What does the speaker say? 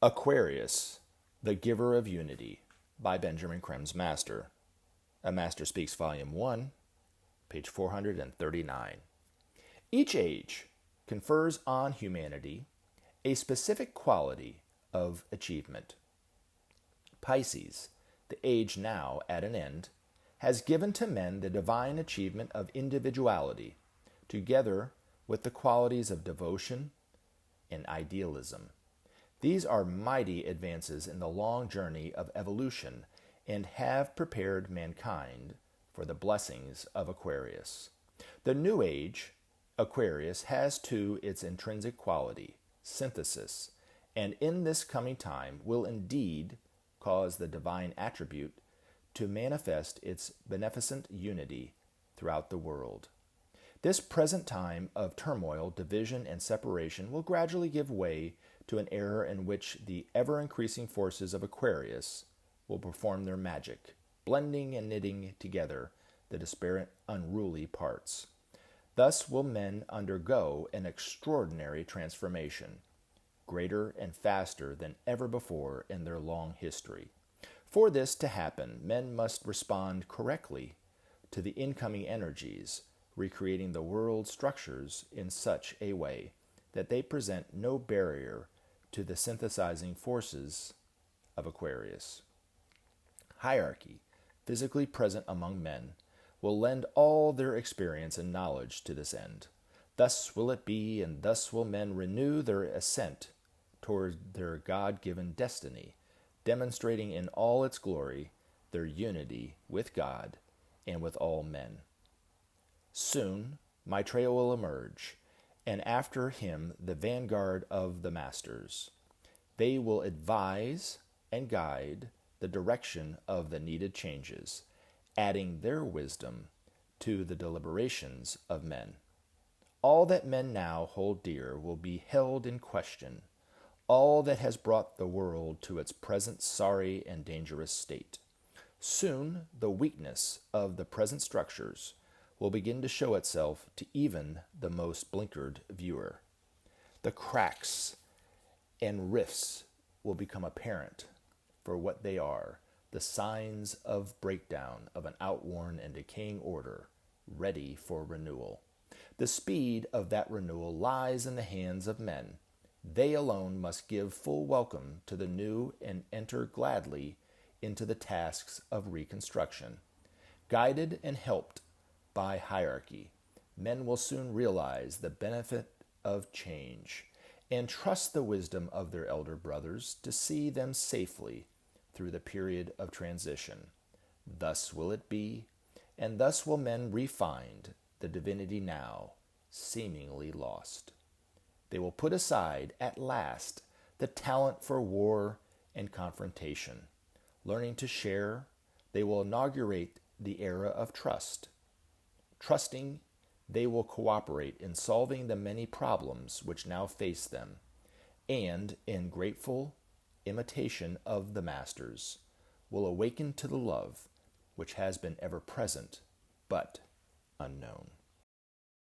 Aquarius, the Giver of Unity, by Benjamin Creme's Master. A Master Speaks, Volume 1, page 439. Each age confers on humanity a specific quality of achievement. Pisces, the age now at an end, has given to men the divine achievement of individuality, together with the qualities of devotion and idealism. These are mighty advances in the long journey of evolution and have prepared mankind for the blessings of Aquarius. The new age, Aquarius, has too its intrinsic quality, synthesis, and in this coming time will indeed cause the divine attribute to manifest its beneficent unity throughout the world. This present time of turmoil, division, and separation will gradually give way to an era in which the ever-increasing forces of Aquarius will perform their magic, blending and knitting together the disparate, unruly parts. Thus will men undergo an extraordinary transformation, greater and faster than ever before in their long history. For this to happen, men must respond correctly to the incoming energies, recreating the world's structures in such a way that they present no barrier to the synthesizing forces of Aquarius. Hierarchy, physically present among men, will lend all their experience and knowledge to this end. Thus will it be, and thus will men renew their ascent toward their God-given destiny, demonstrating in all its glory their unity with God and with all men. Soon, Maitreya will emerge, and after him the vanguard of the masters. They will advise and guide the direction of the needed changes, adding their wisdom to the deliberations of men. All that men now hold dear will be held in question, all that has brought the world to its present sorry and dangerous state. Soon the weakness of the present structures will begin to show itself to even the most blinkered viewer. The cracks and rifts will become apparent for what they are, the signs of breakdown of an outworn and decaying order, ready for renewal. The speed of that renewal lies in the hands of men. They alone must give full welcome to the new and enter gladly into the tasks of reconstruction. Guided and helped by hierarchy, men will soon realize the benefit of change and trust the wisdom of their elder brothers to see them safely through the period of transition. Thus will it be, and thus will men re-find the divinity now seemingly lost. They will put aside, at last, the talent for war and confrontation. Learning to share, they will inaugurate the era of trust. Trusting, they will cooperate in solving the many problems which now face them, and, in grateful imitation of the masters, will awaken to the love which has been ever present but unknown.